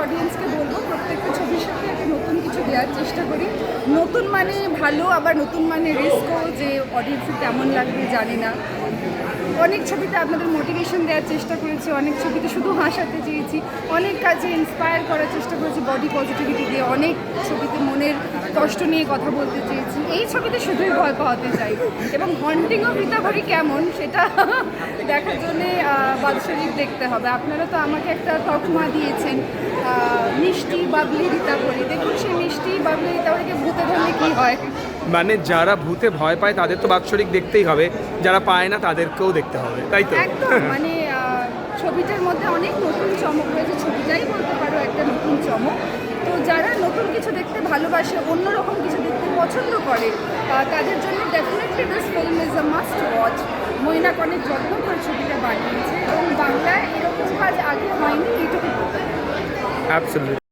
অডিয়েন্সকে বলবো প্রত্যেকটা ছবির সাথে একটা নতুন কিছু দেওয়ার চেষ্টা করি। নতুন মানে ভালো, আবার নতুন মানে রিস্কও, যে অডিয়েন্সের কেমন লাগবে জানি না। অনেক ছবিতে আপনাদের মোটিভেশন দেওয়ার চেষ্টা করেছি, অনেক ছবিতে শুধু হাসাতে চেয়েছি, অনেক কাজে ইন্সপায়ার করার চেষ্টা করেছি বডি পজিটিভিটি দিয়ে, অনেক ছবিতে মনের কষ্ট নিয়ে কথা বলতে চেয়েছি। এই ছবিতে শুধুই ভয় পাওয়াতে চাই, এবং হন্টিং অফ রীতাভরি কেমন সেটা দেখার জন্যে বাৎসরিক দেখতে হবে। আপনারা তো আমাকে একটা তকমা দিয়েছেন মিষ্টি বাবলি রীতাভরি, দেখুন সেই মিষ্টি বাবলি রীতাভরিকে ভূতে ধরলে কী হয়। মানে যারা ভূতে ভয় পায় তাদের তো বাৎসরিক দেখতেই হবে, যারা পায় না তাদেরকেও দেখতে হবে, তাই তো? একদম, মানে ছবিটার মধ্যে অনেক নতুন চমক রয়েছে, ছবিটাই বলতে পারো একটা নতুন চমক। তো যারা নতুন কিছু দেখতে ভালোবাসে, অন্যরকম কিছু দেখতে পছন্দ করে, তাদের জন্য definitely this film is a must watch. Mainak অনেক যত্ন করে ছবিটা বানিয়েছে, এবং বাংলায় এরকম কাজ আগে হয়নি, এইটুকু বলতে পারি। অ্যাবসলিউটলি।